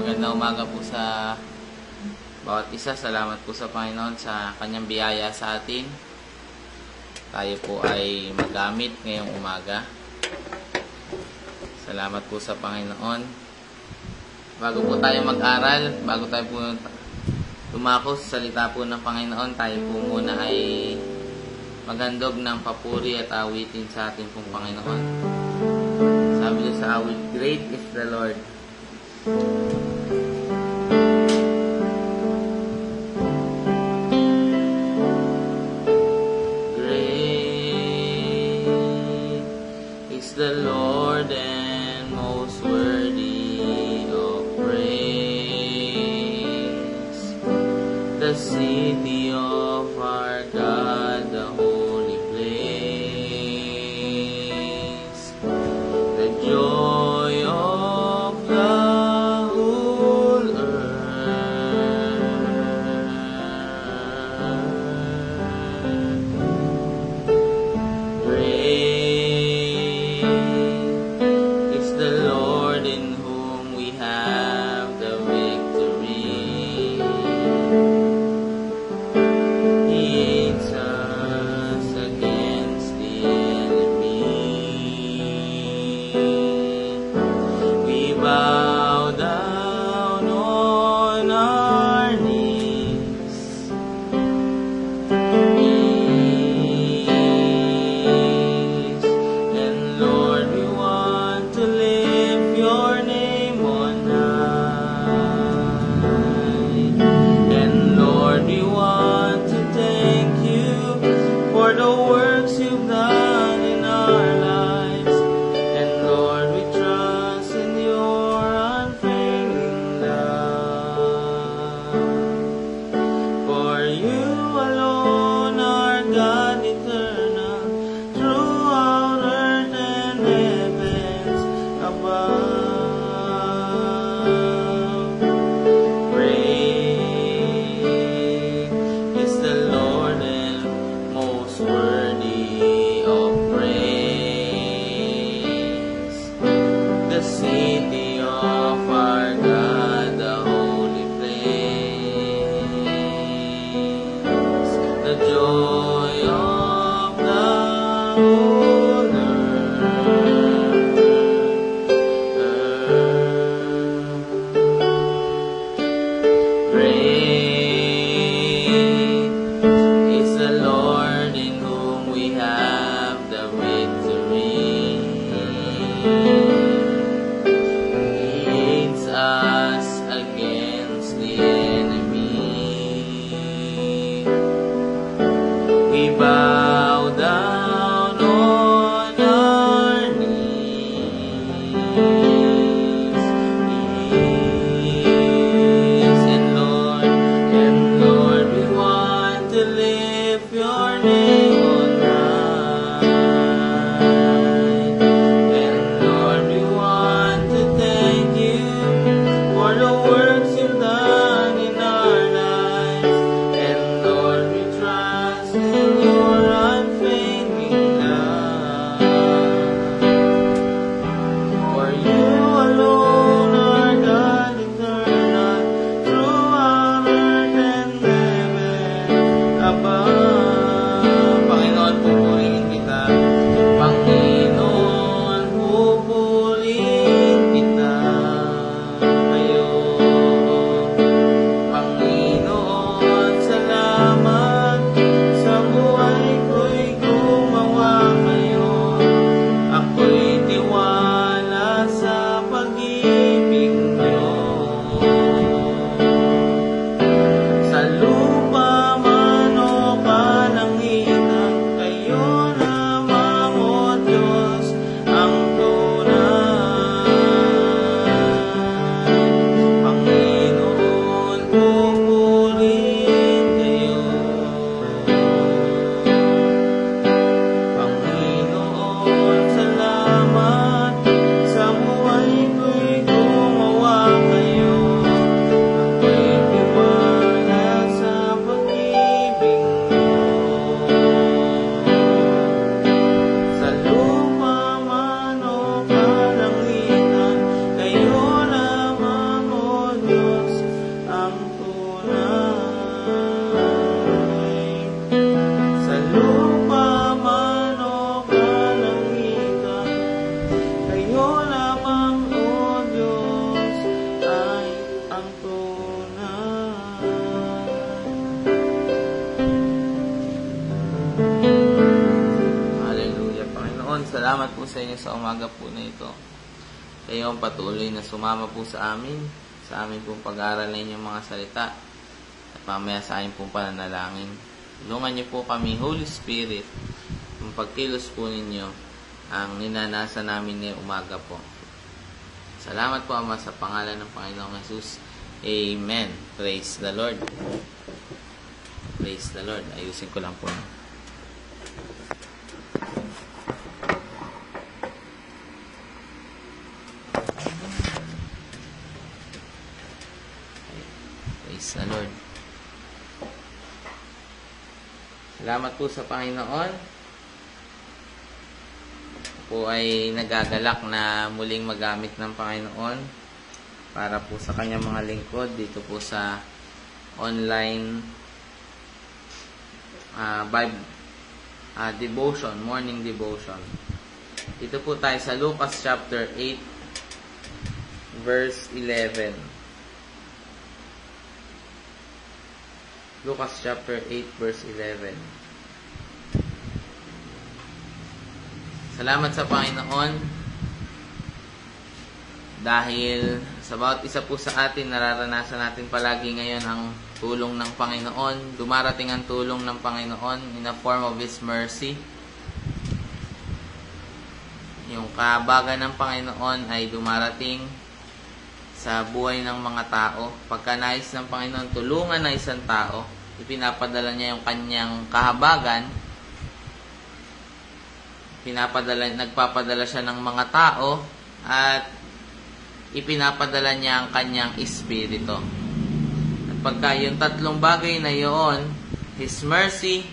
Magandang umaga po sa bawat isa. Salamat po sa Panginoon sa kanyang biyaya sa atin. Tayo po ay magamit ngayong umaga. Salamat po sa Panginoon. Bago po tayo mag-aral, bago tayo po tumako sa salita po ng Panginoon, tayo po muna ay maghandog ng papuri at awitin sa ating pong Panginoon. Sabi niya sa awit, "Great is the Lord." The Lord and most worthy of praise, the city of our God, the holy place, the joy of the whole earth. And Lord, Sa lupa man o kalangitan, kayo lamang, O Diyos, ay ang tunay. Hallelujah, Panginoon. Salamat po sa inyo sa umaga po na ito. Kayo ang patuloy na sumama po sa amin pong pag-aaral na inyong mga salita at mamaya sa amin pong pananalangin. Tulungan niyo po kami, Holy Spirit, ang pagkilos po ninyo ang ninanasa namin ngayong umaga po. Salamat po, Ama, sa pangalan ng Panginoong Jesus. Amen. Praise the Lord. Praise the Lord. Ayusin ko lang po. Praise the Lord. Salamat po sa Panginoon. Po ay nagagalak na muling magamit ng Panginoon para po sa kanyang mga lingkod dito po sa online devotion, morning devotion. Dito po tayo sa Lucas chapter 8 verse 11. Lucas chapter 8 verse 11. Salamat sa Panginoon dahil sa bawat isa po sa atin nararanasan natin palagi ngayon ang tulong ng Panginoon. Dumarating ang tulong ng Panginoon in the form of His mercy. Yung kahabagan ng Panginoon ay dumarating sa buhay ng mga tao. Pagka nais ng Panginoon tulungan na isang tao, ipinapadala niya yung kanyang kahabagan. Nagpapadala siya ng mga tao at ipinapadala niya ang kanyang espiritu. At pagka yung tatlong bagay na yun, His mercy,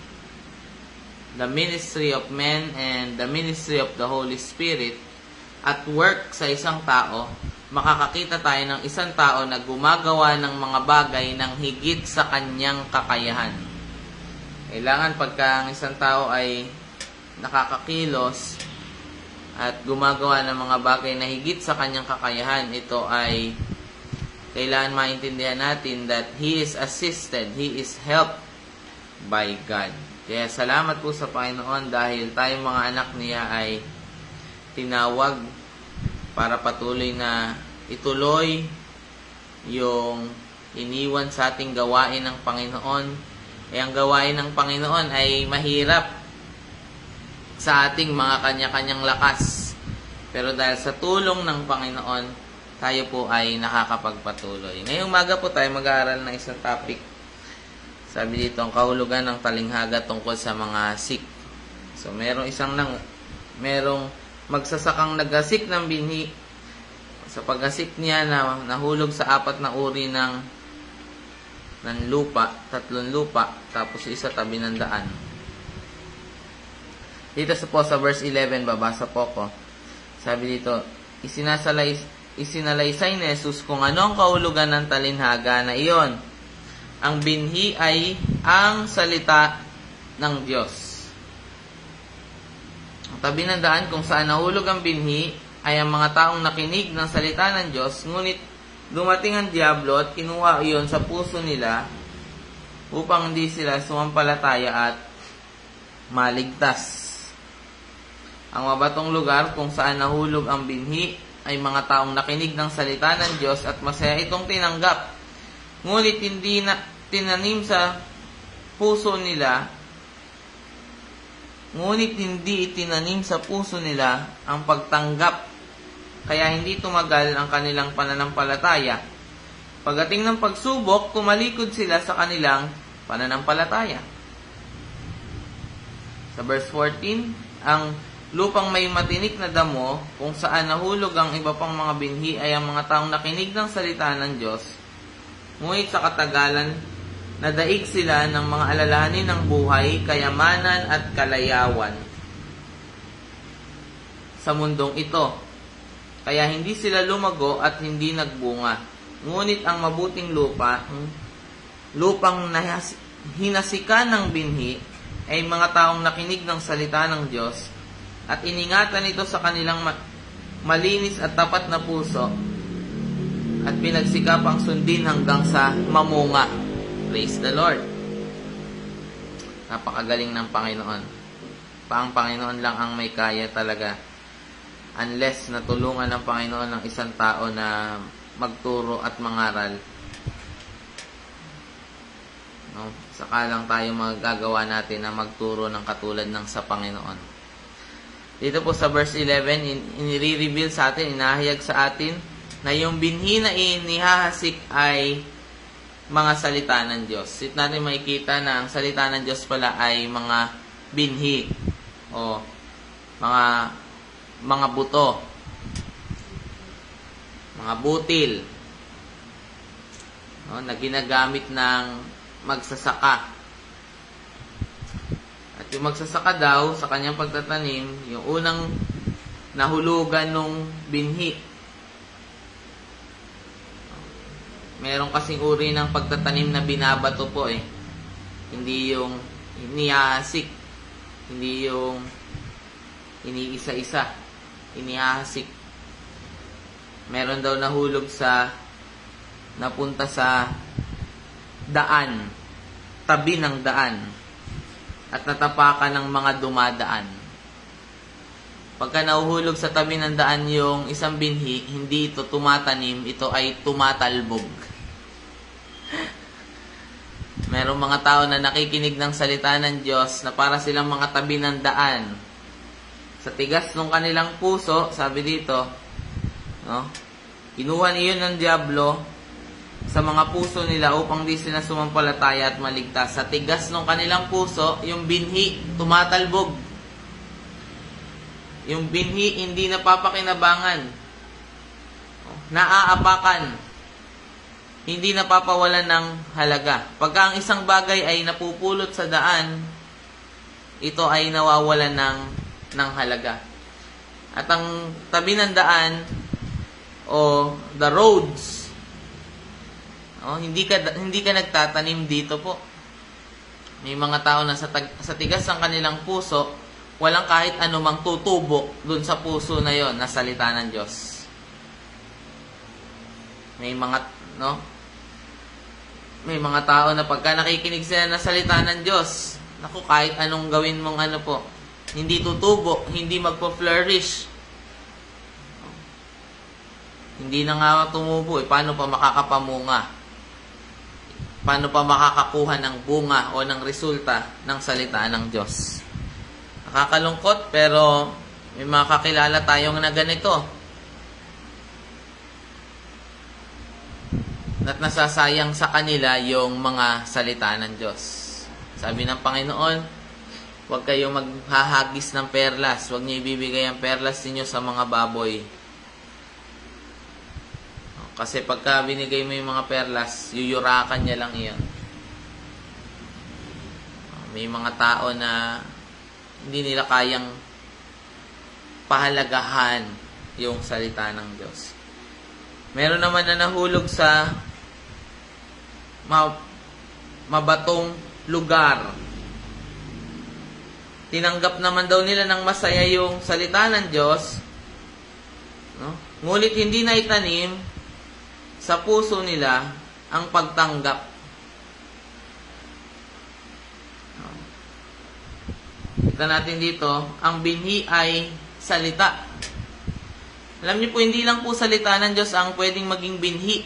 the ministry of men, and the ministry of the Holy Spirit, at work sa isang tao, makakakita tayo ng isang tao na gumagawa ng mga bagay ng higit sa kanyang kakayahan. Kailangan pagka ang isang tao ay nakakakilos at gumagawa ng mga bagay na higit sa kanyang kakayahan, ito ay kailangan maintindihan natin that he is assisted, he is helped by God. Kaya salamat po sa Panginoon dahil tayong mga anak niya ay tinawag para patuloy na ituloy yung iniwan sa ating gawain ng Panginoon. Ang gawain ng Panginoon ay mahirap sa ating mga kanya-kanyang lakas. Pero dahil sa tulong ng Panginoon, tayo po ay nakakapagpatuloy. Ngayong umaga po tayo mag-aaral ng isang topic. Sabi dito, ang kahulugan ng talinghaga tungkol sa mga sick. So, merong magsasakang nagasik ng binhi. Sa paggasik niya na nahulog sa 4 na uri ng lupa, 3 lupa, tapos isa tabi ng daan. Dito sa verse 11, babasa po ko. Sabi dito, isinalaysay ni Jesus kung ano ang kahulugan ng talinhaga na iyon. Ang binhi ay ang salita ng Diyos. Ang tabi ng daan kung saan nahulog ang binhi ay ang mga taong nakinig ng salita ng Diyos, ngunit dumating ang diablo at kinuha iyon sa puso nila upang hindi sila sumampalataya at maligtas. Ang mabatong lugar kung saan nahulog ang binhi ay mga taong nakinig ng salita ng Diyos at masaya itong tinanggap. Ngunit hindi itinanim sa puso nila ang pagtanggap. Kaya hindi tumagal ang kanilang pananampalataya. Pagdating ng pagsubok, kumalikod sila sa kanilang pananampalataya. Sa verse 14, ang lupang may matinik na damo, kung saan nahulog ang iba pang mga binhi ay ang mga taong nakinig ng salita ng Diyos. Ngunit sa katagalan, nadaig sila ng mga alalahanin ng buhay, kayamanan at kalayawan sa mundong ito. Kaya hindi sila lumago at hindi nagbunga. Ngunit ang mabuting lupa lupang hinasikan ng binhi ay mga taong nakinig ng salita ng Diyos at iningatan ito sa kanilang malinis at tapat na puso at pinagsikapang sundin hanggang sa mamunga. Praise the Lord. Napakagaling ng Panginoon. Ang Panginoon lang ang may kaya talaga. Unless natulungan ng Panginoon ng isang tao na magturo at mangaral, no? Saka lang tayo magagawa natin na magturo ng katulad ng sa Panginoon. Dito po sa verse 11, inire-reveal sa atin, inahayag sa atin, na yung binhi na inihahasik ay mga salita ng Diyos. Dito natin makikita na ang salita ng Diyos pala ay mga binhi o mga buto, mga butil, no, na ginagamit ng magsasaka. At yung magsasaka daw, sa kanyang pagtatanim, yung unang nahulugan nung binhi. Meron kasing uri ng pagtatanim na binabato po eh. Hindi yung inihahasik. Hindi yung iniisa-isa. Inihahasik. Meron daw nahulog napunta sa daan, tabi ng daan, at natapakan ng mga dumadaan. Pagka nahuhulog sa tabi ng daan yung isang binhi, hindi ito tumatanim, ito ay tumatalbog. Merong mga tao na nakikinig ng salita ng Diyos na para silang mga tabi ng daan. Sa tigas ng kanilang puso, sabi dito, no? Kinuha niyon ng diablo sa mga puso nila upang di sila sumampalataya at maligtas. Sa tigas ng kanilang puso, yung binhi tumatalbog. Yung binhi hindi napapakinabangan. Naaapakan. Hindi napapawalan ng halaga. Pagka ang isang bagay ay napupulot sa daan, ito ay nawawalan ng halaga. At ang tabi ng daan o the roads, hindi ka nagtatanim dito po. May mga tao na sa tigas ng kanilang puso, walang kahit anumang tutubo dun sa puso na yon na salita ng Diyos. May mga tao na pagka nakikinig sila ng salita ng Diyos, naku, kahit anong gawin mong hindi tutubo, hindi magpo-flourish. Hindi na nga tumubo, paano pa makakapamunga? Paano pa makakakuha ng bunga o ng resulta ng salita ng Diyos? Nakakalungkot, pero may mga kakilala tayong na ganito. At nasasayang sa kanila yung mga salita ng Diyos. Sabi ng Panginoon, huwag kayong maghahagis ng perlas. Huwag niyo ibibigay ang perlas ninyo sa mga baboy. Kasi pagka binigay mo yung mga perlas, yuyurakan niya lang iyon. May mga tao na hindi nila kayang pahalagahan yung salita ng Diyos. Meron naman na nahulog sa mabatong lugar. Tinanggap naman daw nila ng masaya yung salita ng Diyos, no? Ngunit hindi na itanim sa puso nila ang pagtanggap. Kita natin dito, ang binhi ay salita. Alam niyo po, hindi lang po salita ng Diyos ang pwedeng maging binhi.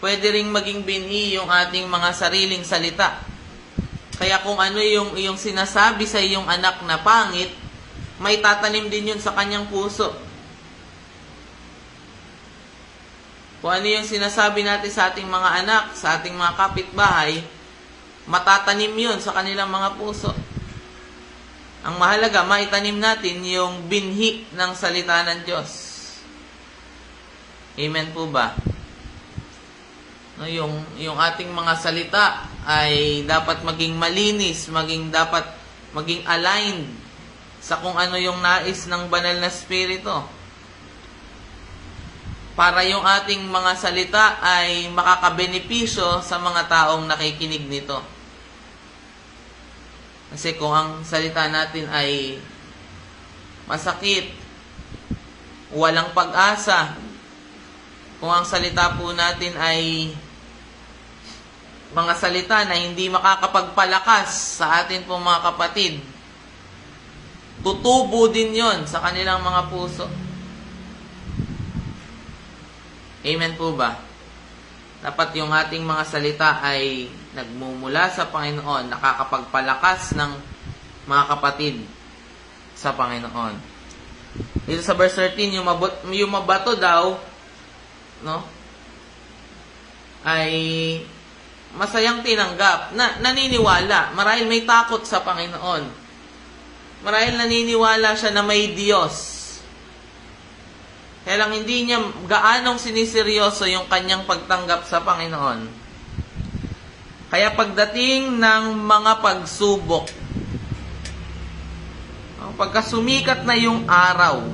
Pwede ring maging binhi yung ating mga sariling salita. Kaya kung ano yung sinasabi sa iyong anak na pangit, may tatanim din yun sa kanyang puso. Kung ano yung sinasabi natin sa ating mga anak, sa ating mga kapitbahay, matatanim yun sa kanilang mga puso. Ang mahalaga, maitanim natin yung binhi ng salita ng Diyos. Amen po ba? No, yung ating mga salita ay dapat maging malinis, dapat maging aligned sa kung ano yung nais ng banal na Espiritu. para yung ating mga salita ay makakabenepisyo sa mga taong nakikinig nito. Kasi kung ang salita natin ay masakit, walang pag-asa, kung ang salita po natin ay mga salita na hindi makakapagpalakas sa atin pong mga kapatid, tutubo din yon sa kanilang mga puso. Amen po ba? Dapat yung ating mga salita ay nagmumula sa Panginoon, nakakapagpalakas ng mga kapatid sa Panginoon. Dito sa verse 13, yung mabato daw, no, ay masayang tinanggap, naniniwala. Marahil may takot sa Panginoon. Marahil naniniwala siya na may Diyos. Kaya lang hindi niya gaanong siniseryoso yung kanyang pagtanggap sa Panginoon. Kaya pagdating ng mga pagsubok, pagka sumikat na yung araw,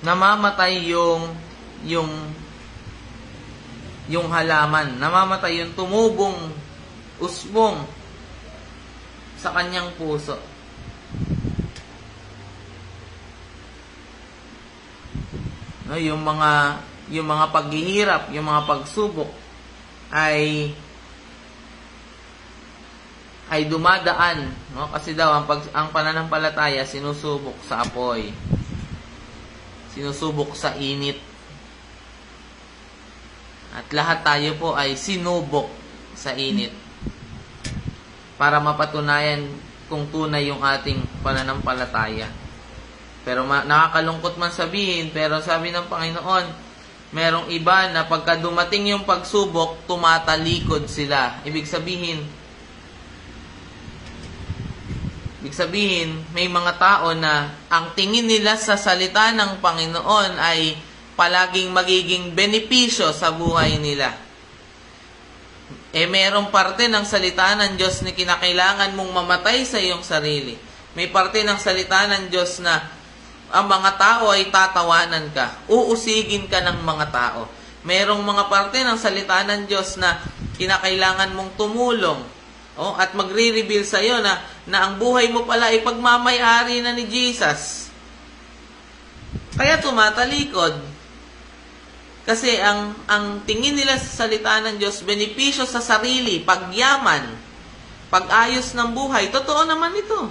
namamatay yung halaman, namamatay yung tumubong usbong sa kanyang puso. No, yung mga paghihirap, yung mga pagsubok ay dumadaan, no? Kasi daw ang pananampalataya sinusubok sa apoy. Sinusubok sa init. At lahat tayo po ay sinubok sa init para mapatunayan kung tunay yung ating pananampalataya. Pero nakakalungkot man sabihin, pero sabi ng Panginoon, merong iba na pagka dumating yung pagsubok, tumatalikod sila. Ibig sabihin, may mga tao na ang tingin nila sa salita ng Panginoon ay palaging magiging benepisyo sa buhay nila. Merong parte ng salita ng Diyos na kinakailangan mong mamatay sa iyong sarili. May parte ng salita ng Diyos na ang mga tao ay tatawanan ka. Uusigin ka ng mga tao. Merong mga parte ng salita ng Diyos na kinakailangan mong tumulong. At magre-reveal sa iyo na ang buhay mo pala ay pagmamay-ari na ni Jesus. Kaya tumatalikod. Kasi ang tingin nila sa salita ng Diyos, benepisyo sa sarili, pagyaman, pag-ayos ng buhay. Totoo naman ito.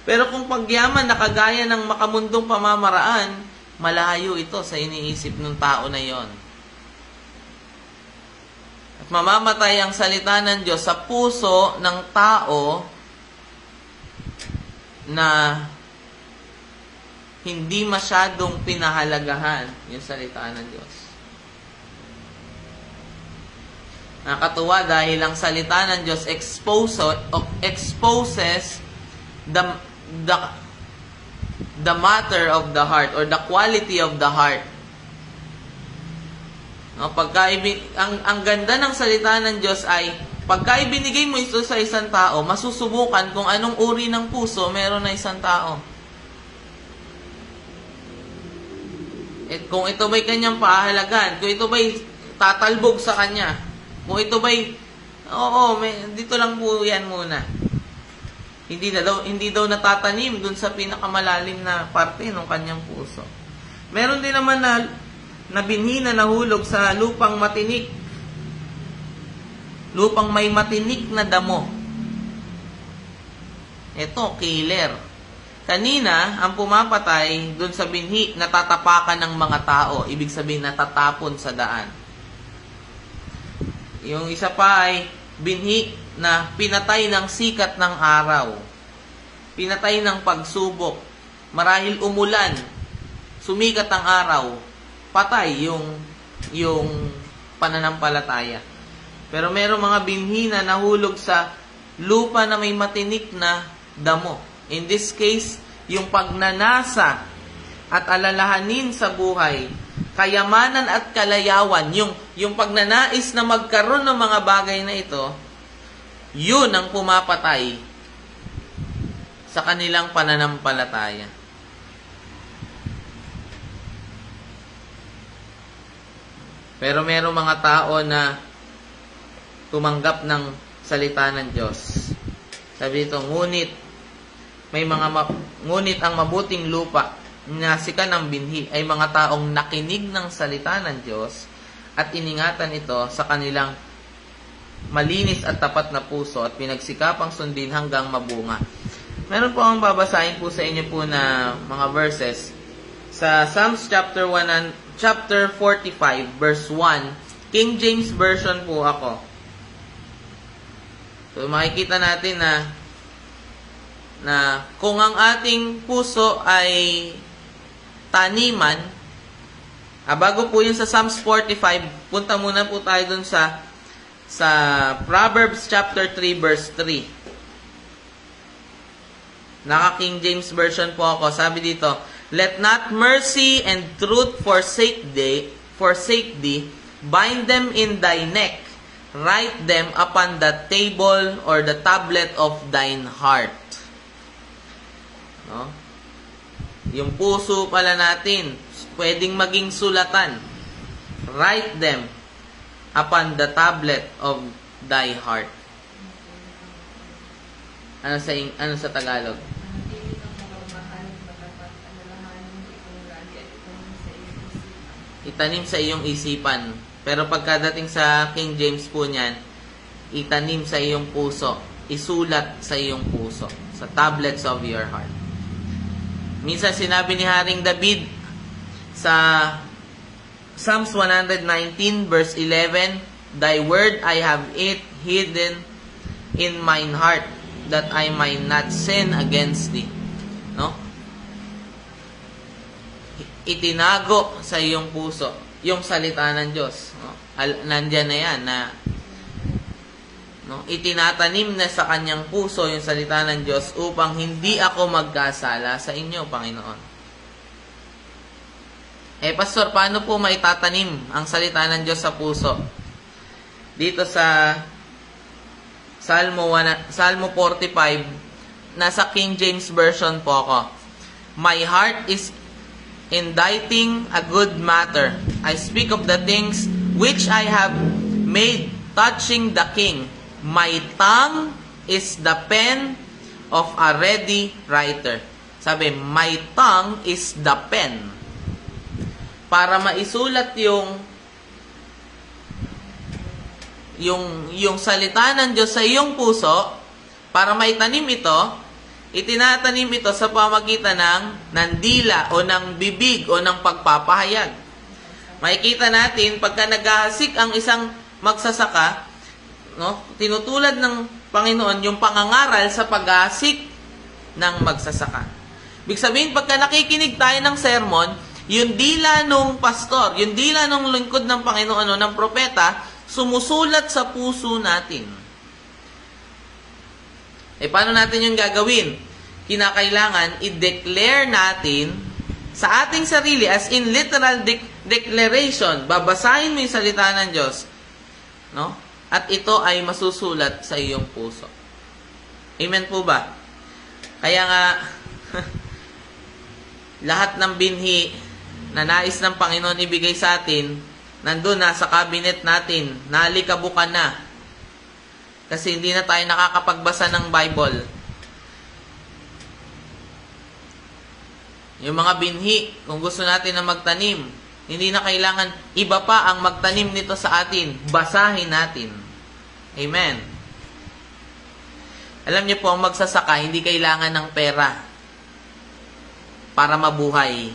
Pero kung pagyaman na kagaya ng makamundong pamamaraan, malayo ito sa iniisip ng tao na yon. At mamamatay ang salita ng Diyos sa puso ng tao na hindi masyadong pinahalagahan yung salita ng Diyos. Nakakatuwa dahil ang salita ng Diyos exposes the matter of the heart or the quality of the heart. No, ang ganda ng salita ng Diyos ay pagka ibinigay mo ito sa isang tao, masusubukan kung anong uri ng puso meron na isang tao. Kung ito ba'y kanyang paahalagan, kung ito ba'y tatalbog sa kanya, kung ito ba'y, dito lang po yan muna. Hindi daw natatanim dun sa pinakamalalim na parte ng kanyang puso. Meron din naman na binhi na nahulog sa lupang matinik. Lupang may matinik na damo. Ito, killer. Kanina, ang pumapatay dun sa binhi, natatapakan ng mga tao. Ibig sabihin, natatapon sa daan. Yung isa pa ay binhi na pinatay ng sikat ng araw. Pinatay ng pagsubok. Marahil umulan, sumikat ang araw, patay yung pananampalataya. Pero merong mga binhi na nahulog sa lupa na may matinik na damo. In this case, yung pagnanasa at alalahanin sa buhay, kayamanan at kalayawan, yung pagnanais na magkaroon ng mga bagay na ito, yun ang pumapatay sa kanilang pananampalataya. Pero merong mga tao na tumanggap ng salita ng Diyos. Sabi dito, ngunit ang mabuting lupa na sika ng binhi ay mga taong nakinig ng salita ng Diyos at iningatan ito sa kanilang malinis at tapat na puso at pinagsikapang sundin hanggang mabunga. Meron po akong babasahin po sa inyo po na mga verses sa Psalms chapter 45 verse 1. King James Version po ako. So makikita natin na kung ang ating puso ay taniman, bago po yun sa Psalms 45, punta muna po tayo dun sa Proverbs chapter 3 verse 3. Naka King James Version po ako. Sabi dito, let not mercy and truth forsake thee, bind them in thy neck, write them upon the table or the tablet of thine heart. No? Yung puso pala natin, pwedeng maging sulatan. Write them upon the tablet of thy heart. Ano sa Tagalog? Itanim sa iyong isipan. Pero pagkadating sa King James po niyan, itanim sa iyong puso. Isulat sa iyong puso. Sa tablets of your heart. Minsan sinabi ni Haring David sa Psalms 119 verse 11, thy word I have hidden in mine heart, that I might not sin against thee. No? Itinago sa iyong puso yung salita ng Diyos. No? Nandiyan na yan na itinatanim na sa kanyang puso yung salita ng Diyos upang hindi ako magkasala sa inyo, Panginoon. Pastor, paano po maitatanim ang salita ng Diyos sa puso? Dito sa Salmo 45, nasa King James Version po ako. My heart is inditing a good matter. I speak of the things which I have made touching the king. My tongue is the pen of a ready writer. Sabi, my tongue is the pen. Para maisulat yung salita ng Diyos sa iyong puso, para maitanim ito, itinatanim ito sa pamagitan ng dila o ng bibig o ng pagpapahayag. Makikita natin, pagka naghahasik ang isang magsasaka, tinutulad ng Panginoon yung pangangaral sa paghahasik ng magsasaka. Ibig sabihin, pagka nakikinig tayo ng sermon, yung dila nung pastor, yung dila nung lingkod ng Panginoon o ng propeta, sumusulat sa puso natin. Paano natin yung gagawin? Kinakailangan i-declare natin sa ating sarili as in literal declaration. Babasahin mo yung salita ng Diyos. No? At ito ay masusulat sa iyong puso. Amen po ba? Kaya nga, lahat ng binhi na nais ng Panginoon ibigay sa atin, nandun na sa cabinet natin, nalikabukan na. Kasi hindi na tayo nakakapagbasa ng Bible. Yung mga binhi, kung gusto natin na magtanim, hindi na kailangan iba pa ang magtanim nito sa atin. Basahin natin. Amen. Alam niyo po, ang magsasaka, hindi kailangan ng pera para mabuhay.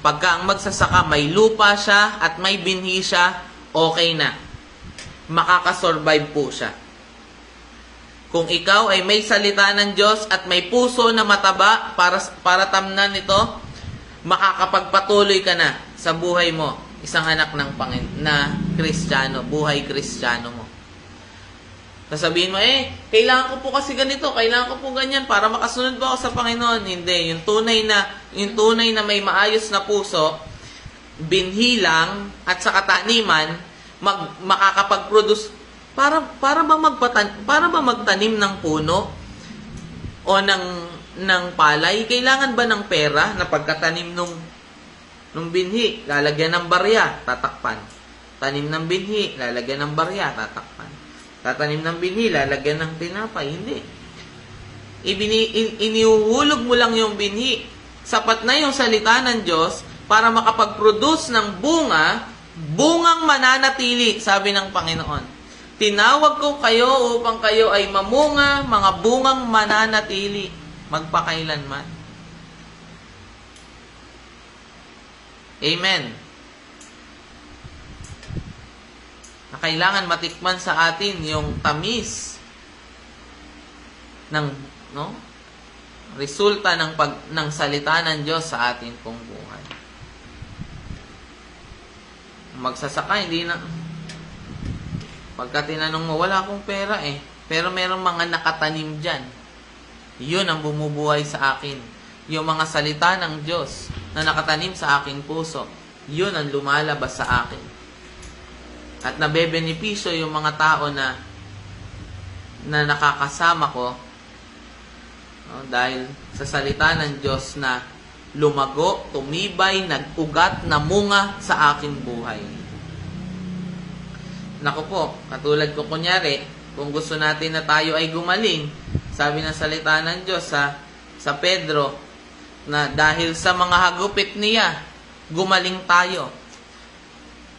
Pagka ang magsasaka, may lupa siya at may binhi siya, okay na. Makakasurvive po siya. Kung ikaw ay may salita ng Diyos at may puso na mataba para tamnan ito, makakapagpatuloy ka na sa buhay mo. Isang anak ng na Kristiyano, buhay Kristiyano mo. Sasabihin mo, kailangan ko po kasi ganito, kailangan ko po ganyan para makasunod po ako sa Panginoon. Hindi, yung tunay na may maayos na puso, binhi lang at sa kataniman, makakapag-produce. Para ba magtanim ng puno? o ng palay? Kailangan ba ng pera na pagkatanim nung binhi, lalagyan ng barya, tatakpan? Tanim ng binhi, lalagyan ng barya, tatakpan. Tatanim ng binhi, lalagyan ng tinapay? Hindi. Inihuhulog mo lang yung binhi. Sapat na yung salita ng Diyos para makapag-produce ng bungang mananatili, sabi ng Panginoon. Tinawag ko kayo upang kayo ay mamunga, mga bungang mananatili, magpakailanman. Amen. Na kailangan matikman sa atin yung tamis ng resulta ng salita ng Diyos sa atin pong buhay. Magsasaka, hindi na. Pagka tinanong mo, wala akong pera pero merong mga nakatanim dyan. Yun ang bumubuhay sa akin. Yung mga salita ng Diyos na nakatanim sa aking puso, yun ang lumalabas sa akin. At nabebenepisyo yung mga tao na nakakasama ko dahil sa salita ng Diyos na lumago, tumibay, nag-ugat, namunga sa aking buhay. Naku po, katulad ko kunyari, kung gusto natin na tayo ay gumaling, sabi ng salita ng Diyos sa Pedro, na dahil sa mga hagupit niya, gumaling tayo.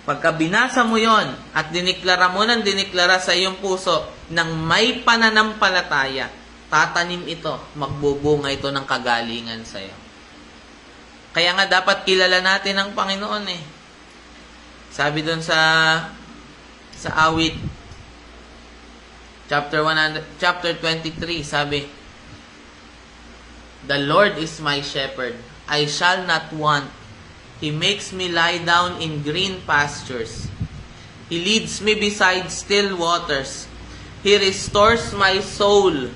Pagka binasa mo yon at diniklara mo ng diniklara sa iyong puso ng may pananampalataya, tatanim ito, magbubunga ito ng kagalingan sa iyo. Kaya nga dapat kilala natin ang Panginoon Sabi doon sa awit chapter 23, sabi, "The Lord is my shepherd, I shall not want. He makes me lie down in green pastures. He leads me beside still waters. He restores my soul.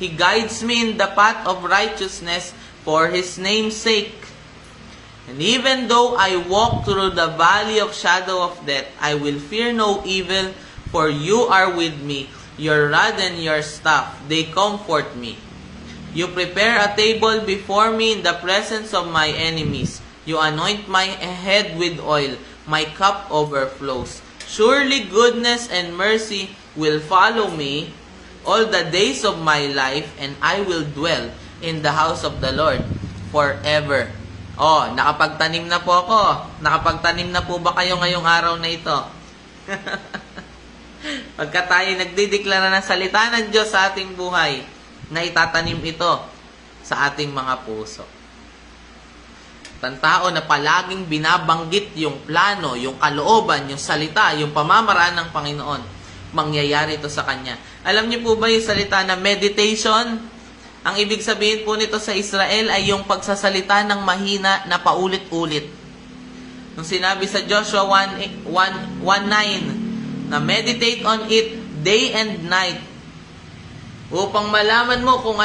He guides me in the path of righteousness for His name's sake. And even though I walk through the valley of shadow of death, I will fear no evil, for you are with me. Your rod and your staff, they comfort me. You prepare a table before me in the presence of my enemies. You anoint my head with oil. My cup overflows. Surely goodness and mercy will follow me all the days of my life, and I will dwell in the house of the Lord forever." Nakapagtanim na po ako. Nakapagtanim na po ba kayo ngayong araw na ito? Pagka tayo nagdideklara ng salita ng Diyos sa ating buhay, na itatanim ito sa ating mga puso. Ang tao na palaging binabanggit yung plano, yung kalooban, yung salita, yung pamamaraan ng Panginoon, mangyayari ito sa kanya. Alam niyo po ba yung salita na meditation? Ang ibig sabihin po nito sa Israel ay yung pagsasalita ng mahina na paulit-ulit. Nung sinabi sa Joshua 1:9 na meditate on it day and night upang malaman mo kung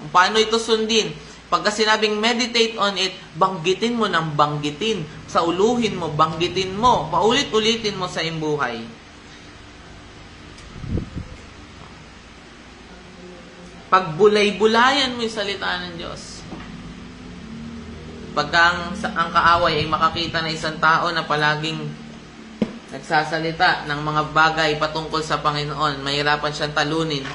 kung paano ito sundin. Pagka sinabing meditate on it, banggitin mo ng banggitin. Sauluhin mo, banggitin mo, paulit-ulitin mo sa iyong buhay. Pagbulay-bulayan mo yung salita ng Diyos. Pagka ang kaaway ay makakita na isang tao na palaging nagsasalita ng mga bagay patungkol sa Panginoon, mahirapan siyang talunin.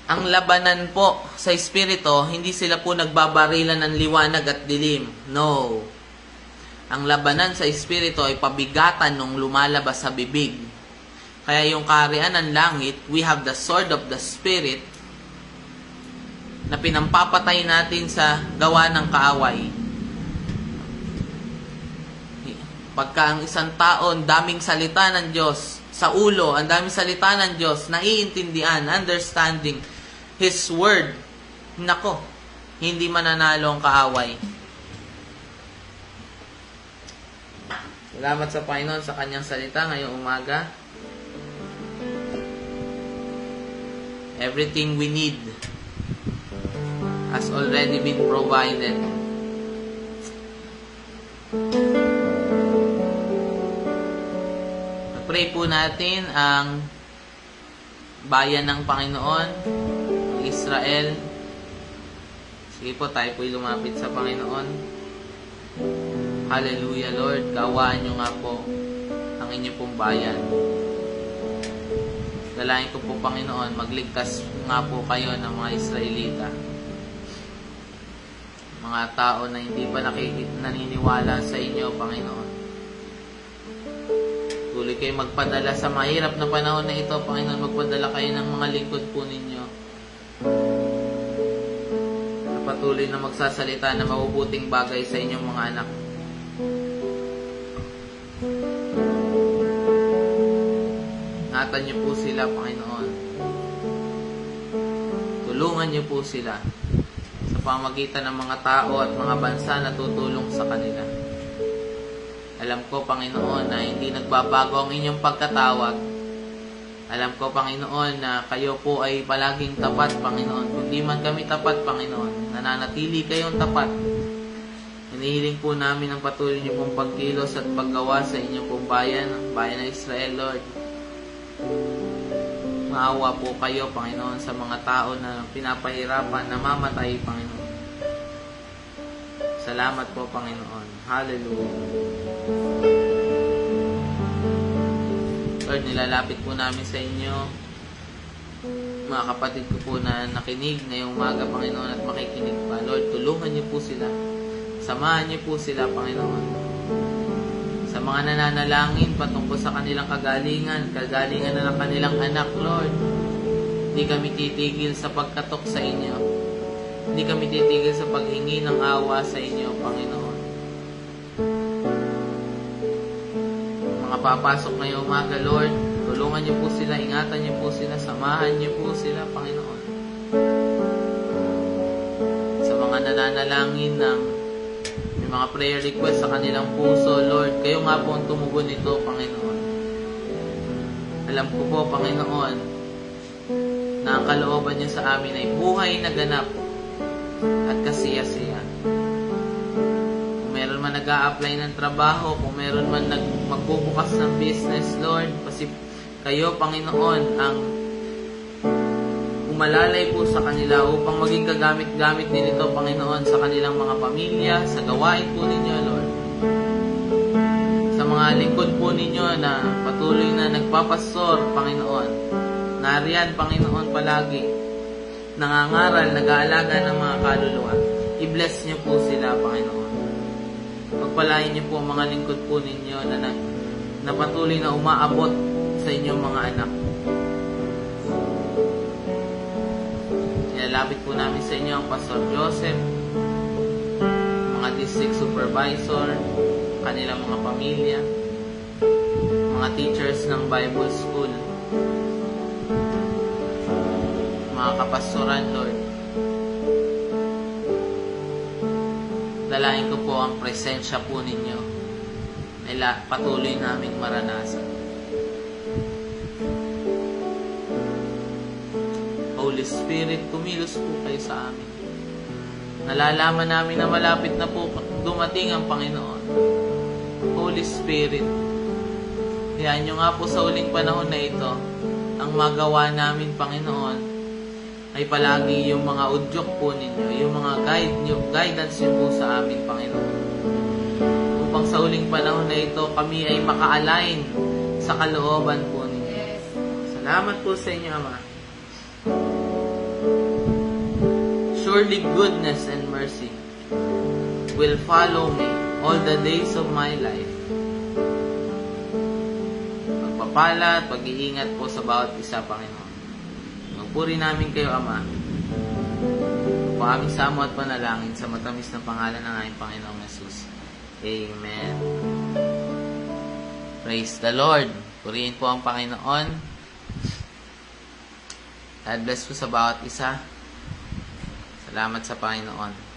Ang labanan po sa Espiritu, hindi sila po nagbabarilan ng liwanag at dilim. No. Ang labanan sa Espiritu ay pabigatan nung lumalabas sa bibig. Kaya yung kaharian ng langit, we have the sword of the Spirit na pinampapatay natin sa gawa ng kaaway. Pagka ang isang tao, ang daming salita ng Diyos sa ulo, ang daming salita ng Diyos, naiintindihan, understanding His Word, nako, hindi mananalo ang kaaway. Salamat sa Panginoon sa Kanyang salita ngayong umaga. Everything we need has already been provided. Pray po natin ang bayan ng Panginoon, ng Israel. Sige po, tayo po'y lumapit sa Panginoon. Hallelujah, Lord. Kaawaan nyo nga po ang inyong pong bayan. Dalangin ko po, Panginoon, magligtas nga po kayo ng mga Israelita. Mga tao na hindi pa naniniwala sa inyo, Panginoon. Tuloy kayo magpadala sa mahirap na panahon na ito, Panginoon. Magpadala kayo ng mga lingkod po ninyo. Na patuloy na magsasalita na mabubuting bagay sa inyong mga anak. Ingatan niyo po sila, Panginoon. Tulungan niyo po sila sa pamamagitan ng mga tao at mga bansa na tutulong sa kanila. Alam ko, Panginoon, na hindi nagbabago ang inyong pagkatawag. Alam ko, Panginoon, na kayo po ay palaging tapat, Panginoon. Kung di man kami tapat, Panginoon, nananatili kayong tapat. Hinihiling po namin ang patuloy niyo pong pagkilos at paggawa sa inyong pong bayan, ang bayan ng Israel, Lord. Maawa po kayo, Panginoon, sa mga tao na pinapahirapan, namamatay, Panginoon. Salamat po, Panginoon. Hallelujah. Lord, nilalapit po namin sa inyo mga kapatid ko po na nakinig ngayong umaga, Panginoon, at makikinig pa. Lord, tulungan niyo po sila. Samahan niyo po sila, Panginoon. Sa mga nananalangin patungkol sa kanilang kagalingan na ng kanilang anak, Lord, hindi kami titigil sa pagkatok sa inyo. Hindi kami titigil sa paghingi ng awa sa inyo, Panginoon. Mga papasok ngayong umaga, Lord, tulungan niyo po sila, ingatan niyo po sila, samahan niyo po sila, Panginoon. Sa mga nananalangin ng may mga prayer request sa kanilang puso, Lord, kayo nga po ang tumugon nito, Panginoon. Alam ko po, Panginoon, na ang kalooban niyo sa amin ay buhay na ganap at kasiya-siya. Kung meron man nag-a-apply ng trabaho, kung meron man magbubukas ng business, Lord, kasi kayo, Panginoon, ang umalalay po sa kanila upang maging kagamit-gamit din ito, Panginoon, sa kanilang mga pamilya, sa gawain po ninyo, Lord. Sa mga lingkod po ninyo na patuloy na nagpapastor, Panginoon. Nariyan, Panginoon, palagi. Nangangaral, nag-aalaga ng mga kaluluwa. I-bless niyo po sila, Panginoon. Pagpalain niyo po ang mga lingkod po ninyo na patuloy na umaabot sa inyong mga anak. Nilalapit po namin sa inyo ang Pastor Joseph, mga district supervisor, kanilang mga pamilya, mga teachers ng Bible School, mga kapastoran, Lord. Dalahin ko po ang presensya po ninyo na patuloy naming maranasan. Holy Spirit, kumilos po kayo sa amin. Nalalaman namin na malapit na po dumating ang Panginoon. Holy Spirit, hayaan nyo nga po sa uling panahon na ito, ang magawa namin, Panginoon, ay palagi yung mga udyok po ninyo, yung mga guidance nyo po sa amin, Panginoon. Upang sa uling panahon na ito, kami ay maka-align sa kalooban po ninyo. Salamat po sa inyo, Ama. Surely goodness and mercy will follow me all the days of my life. Pagpapala at pag-iingat po sa bawat isa, Panginoon. Magpuri namin kayo, Ama. Po aming samo at panalangin sa matamis na pangalan ng aming Panginoong Yesus. Amen. Praise the Lord. Purihin po ang Panginoon. God bless po sa bawat isa. Salamat sa Panginoon.